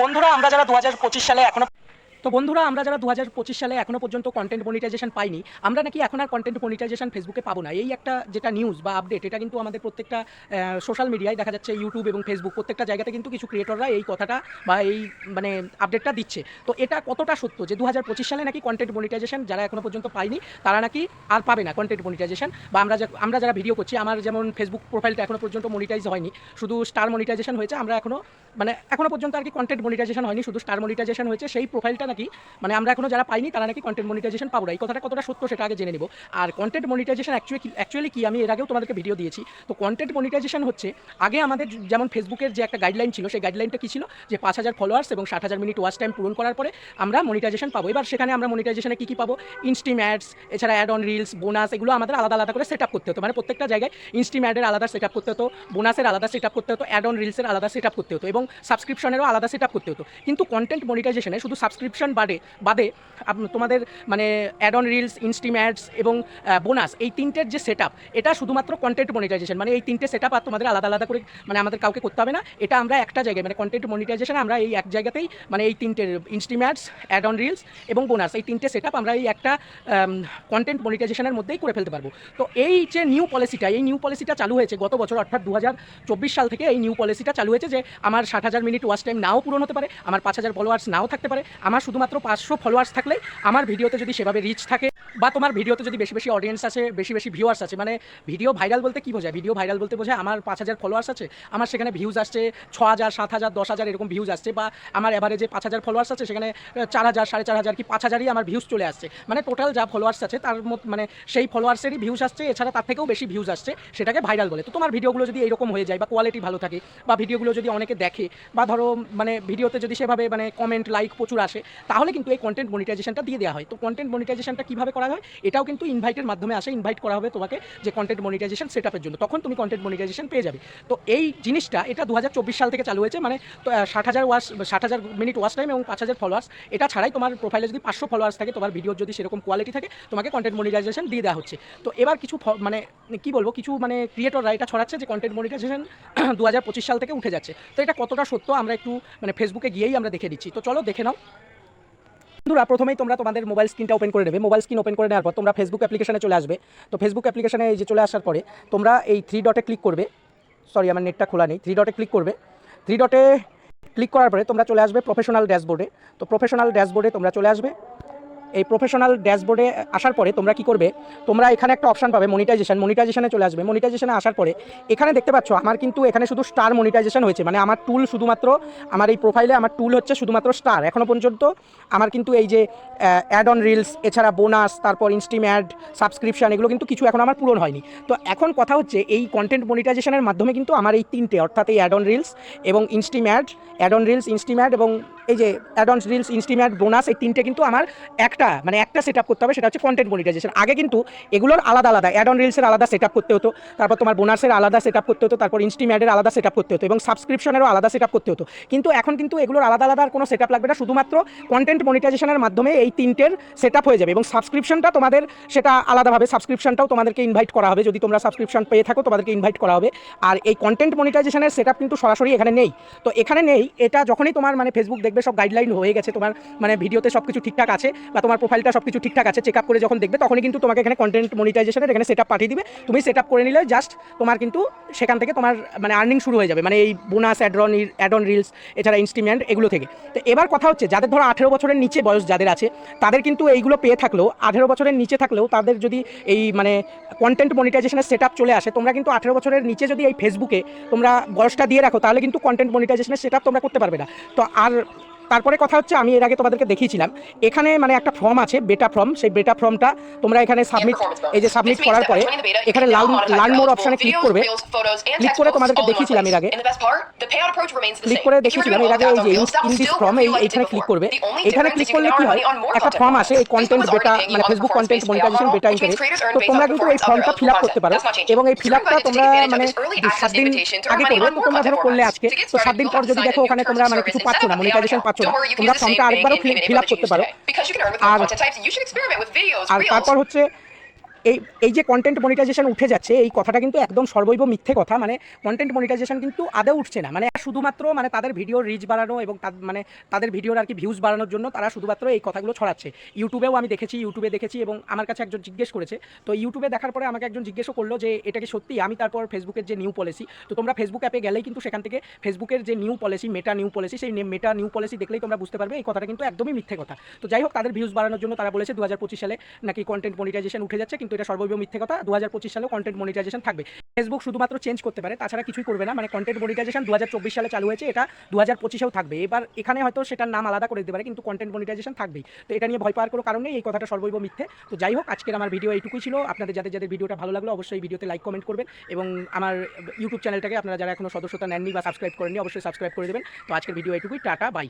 বন্ধুরা আমরা যারা 2025 সালে এখনো পর্যন্ত কন্টেন্ট মনিটাইজেশন পাইনি, আমরা নাকি এখন আর কন্টেন্ট মনিটাইজেশন ফেসবুকে পাবো না। এই একটা যেটা নিউজ বা আপডেট, এটা কিন্তু আমাদের প্রত্যেকটা সোশ্যাল মিডিয়ায় দেখা যাচ্ছে, ইউটিউব এবং ফেসবুক প্রত্যেকটা জায়গাতে কিন্তু কিছু ক্রিয়েটররা এই কথাটা বা এই মানে আপডেটটা দিচ্ছে। তো এটা কতটা সত্য যে 2025 সালে নাকি কন্টেন্ট মনিটাইজেশন যারা এখনো পর্যন্ত পাইনি তারা নাকি আর পাবে না কন্টেন্ট মনিটাইজেশন, বা আমরা যারা ভিডিও করছি, আমার যেমন ফেসবুক প্রোফাইলটা এখনো পর্যন্ত মনিটাইজ হয়নি, শুধু স্টার মনিটাইজেশন হয়েছে। আমরা এখনো পর্যন্ত আর কি কন্টেন্ট মনিটাইজেশন হয়নি, শুধু স্টার মনিটাইজেশন হয়েছে। সেই প্রোফাইলটা নাকি আমরা এখনো যারা পাইনি তারা নাকি কন্টেন্ট মনিটাইজেশন পাবো না। এই কথাটা কতটা সত্য সেটা আগে জেনে নিব। আর কন্টেন্ট মনিটাইজেশন অ্যাকচুয়ালি কি, আমি এর আগেও তোমাদেরকে ভিডিও দিয়েছি। তো কন্টেন্ট মনিটাইজেশন হচ্ছে, আগে আমাদের যেমন ফেসবুকের যে একটা গাইডলাইন ছিল, সেই গাইডলাইনটা কী ছিল যে 5,000 ফলোয়ার্স এবং 60,000 মিনিট ওয়াচ টাইম পূরণ করার পরে আমরা মনিটাইজেশন পাবো। এবার সেখানে আমরা মনিটাইজেশনে কী পাবো, ইনস্টিম অ্যাডস, এছাড়া অ্যাড অন রিলস, বোনাস, এগুলো আমাদের আলাদা আলাদা করে সেট আপ করতে হতো। মানে প্রত্যেকটা জায়গায় ইনস্টিম অ্যাডের আলাদা সেট আপ করতে হতো, বোনাসের আলাদা সেট আপ করতে হতো, অ্যাড অন রিলসের আলাদা সেট আপ করতে হতো, এবং সাবস্ক্রিপশনেরও আলাদা সেট আপ করতে হতো। কিন্তু কন্টেন্ট মনিটাইজেশনে শুধু সাবস্ক্রিপশন বাদে তোমাদের ad on reels, instream ads এবং বোনাস, এই তিনটের যে সেট আপ, এটা শুধুমাত্র কন্টেন্ট মনিটাইজেশন। এই তিনটে সেট আপ আর তোমাদের আলাদা আলাদা করে আমাদের কাউকে করতে হবে না। এটা আমরা একটা জায়গায় কন্টেন্ট মনিটাইজেশন আমরা এই এক জায়গাতেই এই তিনটের instream ads, ad on reels এবং বোনাস, এই তিনটে সেট আপ আমরা এই একটা কন্টেন্ট মনিটাইজেশনের মধ্যেই করে ফেলতে পারবো। তো এই যে নিউ পলিসিটা চালু হয়েছে গত বছর, অর্থাৎ 2024 সাল থেকে এই নিউ পলিসিটা চালু হয়েছে যে আমার 60,000 মিনিট ওয়াচ টাইম নাও পূরণ হতে পারে, আমার 5,000 ফলোয়ার্স নাও থাকতে পারে, আমার শুধুমাত্র 500 ফলোয়ার্স থাকলে আমার ভিডিওতে যদি সেভাবে রিচ থাকে, বা তোমার ভিডিওতে যদি বেশি বেশি অডিয়েন্স আছে, বেশি বেশি ভিউয়ার্স আছে, ভিডিও ভাইরাল বলতে কী বোঝায়, ভিডিও ভাইরাল বলতে বোঝায় আমার 5,000 ফলোয়ার্স আছে, আমার সেখানে ভিউজ আসছে 6,000, 7,000, 10,000 এরকম ভিউজ আসছে, বা আমার এভারেজে 5,000 ফলোয়ার্স আছে, সেখানে 4,000, 4,500 কি 5,000ই আমার ভিউজ চলে আসছে। টোটাল যা ফলোয়ার্স আছে তার সেই ফলোয়ার্সেরই ভিউজ আসছে, এছাড়া তার থেকেও বেশি ভিউজ আসছে, সেটাকে ভাইরাল বলে। তো তোমার ভিডিওগুলো যদি এরকম হয়ে যায়, বা কোয়ালিটি ভালো থাকে, বা ভিডিওগুলো যদি অনেকে দেখে, বা ধরো ভিডিওতে যদি সেভাবে কমেন্ট লাইক প্রচুর আসে, তাহলে কিন্তু এই কন্টেন্ট মনিটাইজেশনটা দিয়ে দেওয়া হয়। তো কন্টেন্ট মনিটাইজেশনটা কীভাবে করা হয়, এটাও কিন্তু ইনভাইটের মাধ্যমে আসে। ইনভাইট করা হবে তোমাকে যে কন্টেন্ট মনিটাইজেশন সেট আপের জন্য, তখন তুমি কন্টেন্ট মনিটাইজেশন পেয়ে যাবে। তো এই জিনিসটা এটা 2024 সাল থেকে চালু হয়েছে। 60,000 মিনিট ওয়াচ টাইম এবং 5,000 ফলোয়ার্স, এটা ছাড়াই তোমার প্রোফাইলে যদি 500 ফলোয়ার্স থাকে, তোমার ভিডিওর যদি সেরকম কোয়ালিটি থাকে, তোমাকে কন্টেন্ট মনিটাইজেশন দিয়ে দেওয়া হচ্ছে। তো এবার কিছু কী বলবো, কিছু ক্রিয়েটররা এটা ছড়াচ্ছে যে কন্টেন্ট মনিটাইজেশন 2025 সাল থেকে উঠে যাচ্ছে। তো এটা কতটা সত্য আমরা একটু ফেসবুকে গিয়েই আমরা দেখে দিচ্ছি। তো চলো দেখে নাও। বন্ধুরা, প্রথমেই তোমরা তোমাদের মোবাইল স্ক্রিনটা ওপেন করে নেবে। মোবাইল স্ক্রিন ওপেন করে নেওয়ার পর তোমরা ফেসবুক অ্যাপ্লিকেশনে চলে আসবে। তো ফেসবুক অ্যাপ্লিকেশনে এই যে চলে আসার পরে তোমরা এই 3 ডটে ক্লিক করবে। সরি, আমার নেটটা খোলা নেই। 3 ডটে ক্লিক করবে। 3 ডটে ক্লিক করার পরে তোমরা চলে আসবে প্রফেশনাল ড্যাশবোর্ডে। তো প্রফেশনাল ড্যাশবোর্ডে তোমরা চলে আসবে। এই প্রফেশনাল ড্যাশবোর্ডে আসার পরে তোমরা কি করবে, তোমরা এখানে একটা অপশান পাবে মনিটাইজেশনে চলে আসবে। মনিটাইজেশনে আসার পরে এখানে দেখতে পাচ্ছ আমার কিন্তু এখানে শুধু স্টার মনিটাইজেশন হয়েছে। আমার টুল শুধুমাত্র, আমার এই প্রোফাইলে আমার টুল হচ্ছে শুধুমাত্র স্টার। এখনও পর্যন্ত আমার কিন্তু এই যে অ্যাড অন রিলস, এছাড়া বোনাস, তারপর ইনস্টিম অ্যাড, সাবস্ক্রিপশান, এগুলো কিন্তু কিছু এখন আমার পূরণ হয়নি। তো এখন কথা হচ্ছে এই কন্টেন্ট মনিটাইজেশনের মাধ্যমে কিন্তু আমার এই তিনটে, অর্থাৎ এই অ্যাড অন রিলস এবং instream ad, ad on reels, instream ad এবং এই যে ad on reels, instream ad, bonus, এই তিনটে কিন্তু আমার একটা সেট আপ করতে হবে, সেটা হচ্ছে কন্টেন্ট মনিটাইজেশন। আগে কিন্তু এগুলোর আলাদা আলাদা, অ্যাড অন রিলসের আলাদা সেট আপ করতে হতো, তারপর তোমার বোনাসের আলাদা সেট আপ করতে হতো, তারপর ইনস্টিম অ্যাডের আলাদা সেট আপ করতে হতো, এবং সাবস্ক্রিপশনেরও আলাদা সেট আপ করতে হতো। কিন্তু এখন কিন্তু এগুলোর আলাদা আলাদা আর কোনো সেট আপ লাগবে না, শুধুমাত্র কন্টেন্ট মনিটাইজেশনের মাধ্যমে এই তিনটের সেট আপ হয়ে যাবে। এবং সাবস্ক্রিপশনটা তোমাদের সেটা আলাদাভাবে, সাবস্ক্রিপশনটাও তোমাদেরকে ইনভাইট করা হবে। যদি তোমরা সাবস্ক্রিপশন পেয়ে থাকো তোমাদেরকে ইনভাইট করা হবে। আর এই কন্টেন্ট মনিটাইজেশনের সেট আপ কিন্তু সরাসরি এখানে নেই। তো এখানে নেই, এটা যখনই তোমার ফেসবুক দেখবে সব গাইডলাইন হয়ে গেছে, তোমার ভিডিওতে সব কিছু ঠিকঠাক আছে, বা তোমার প্রোফাইলটা সব কিছু ঠিকঠাক আছে, চেক আপ করে যখন দেখবে তখনই কিন্তু তোমাকে এখানে কন্টেন্ট মনিটাইজেশনের এখানে সেট আপ পাঠিয়ে দিবে। তুমি সেট আপ করে নিলে জাস্ট তোমার কিন্তু সেখান থেকে তোমার আর্নিং শুরু হয়ে যাবে, এই বোনাস, অ্যাড অন রিলস, এছাড়া ইনস্টিম অ্যাড, এগুলো থেকে। তো এবার কথা হচ্ছে যাদের ধরো 18 বছরের নিচে বয়স যাদের আছে, তাদের কিন্তু এইগুলো পেয়ে থাকলেও, 18 বছরের নিচে থাকলেও তাদের যদি এই কন্টেন্ট মনিটাইজেশনের সেট আপ চলে আসে, তোমরা কিন্তু 18 বছরের নিচে যদি এই ফেসবুকে তোমরা বয়সটা দিয়ে রাখো, তাহলে কিন্তু কন্টেন্ট মনিটাইজেশনের সেট আপ তোমরা করতে পারবে না। তো আর তারপরে কথা হচ্ছে, আমি এর আগে তোমাদেরকে দেখিয়েছিলাম এখানে একটা ফর্ম আছে, বেটা ফর্ম। সেই বেটা ফর্মটা তোমরা এখানে সাবমিট, এই যে সাবমিট করার পরে এখানে লার্ন মোর অপশানে ক্লিক করবে। ক্লিক করে তোমাদেরকে দেখিয়েছিলাম এর আগে, ক্লিক করে দেখিয়েছিলাম এর আগে, এই যে ইন দিস ফর্ম, এইখানে ক্লিক করবে। এখানে ক্লিক করলে কি হয়, একটা ফর্ম আসে, এই content beta, Facebook content monetisation beta interest. তো তোমরা কিন্তু এই ফর্মটা ফিল আপ করতে পারো, এবং এই ফিল আপটা তোমরা 7 দিন আগে করবে। তো তোমরা ধরো করলে আজকে, তো 7 দিন পর যদি দেখো ওখানে তোমরা কিছু পাচ্ছ না, মনিটাইজেশন পাচ্ছ না, তোমরা ফর্মটা আরেকবারও ফিল আপ করতে পারো। আর তারপর হচ্ছে এই এই যে কন্টেন্ট মনিটাইজেশন উঠে যাচ্ছে এই কথাটা কিন্তু একদম সর্বৈব মিথ্যে কথা। মানে কন্টেন্ট মনিটাইজেশন কিন্তু আদৌ উঠছে না। মানে শুধুমাত্র মানে তাদের ভিডিওর রিচ বাড়ানো এবং মানে তাদের ভিডিওর আর কি ভিউজ বাড়ানোর জন্য তারা শুধুমাত্র এই কথাগুলো ছড়াচ্ছে। ইউটিউবেও আমি দেখেছি, ইউটিউবে দেখেছি এবং আমার কাছে একজন জিজ্ঞেস করেছে। তো ইউটিউবে দেখার পরে আমাকে একজন জিজ্ঞেসও করলো যে এটা কি সত্যি। আমি তারপর ফেসবুকের যে নিউ পলিসি, তো তোমরা ফেসবুক অ্যাপে গেলেই কিন্তু সেখান থেকে ফেসবুকের যে নিউ পলিসি, মেটা নিউ পলিসি, সেই মেটা নিউ পলিসি দেখলেই তোমরা বুঝতে পারবে এই কথাটা কিন্তু একদমই মিথ্যে কথা। তো যাই হোক, তাদের ভিউজ বাড়ানোর জন্য তারা বলেছে 2025 সালে নাকি কন্টেন্ট মনিটাইজেশন উঠে যাচ্ছে, কিন্তু এটা সর্বৈব মিথ্যে কথা। 2025 সালেও কন্টেন্ট মনিটাইজেশন থাকবে। ফেসবুক শুধুমাত্র চেঞ্জ করতে পারে, তাছাড়া কিছুই করবে না। মানে কন্টেন্ট মনিটাইজেশন 2024 সালে চালু হয়েছে, এটা 2025-এও থাকবে। এবার এখানে হয়তো সেটার নাম আলাদা করে দিতে পারে, কিন্তু কন্টেন্ট মনিটাইজেশন থাকবেই। তো এটা নিয়ে ভয় পাওয়ার কোনো কারণ নেই, এই কথাটা সর্বৈব মিথ্যে। তো যাই হোক, আজকের আমার ভিডিও এইটুকুই ছিল। আপনাদের যাদের যাদের ভিডিওটা ভালো লাগলো অবশ্যই ভিডিওতে লাইক কমেন্ট করবেন এবং আমার ইউটিউব চ্যানেলটাকে আপনারা যারা এখনো সদস্যতা নেননি বা সাবস্ক্রাইব করেননি অবশ্যই সাবস্ক্রাইব করে দেবেন। তো আজকের ভিডিও এইটুকুই, টাটা বাই।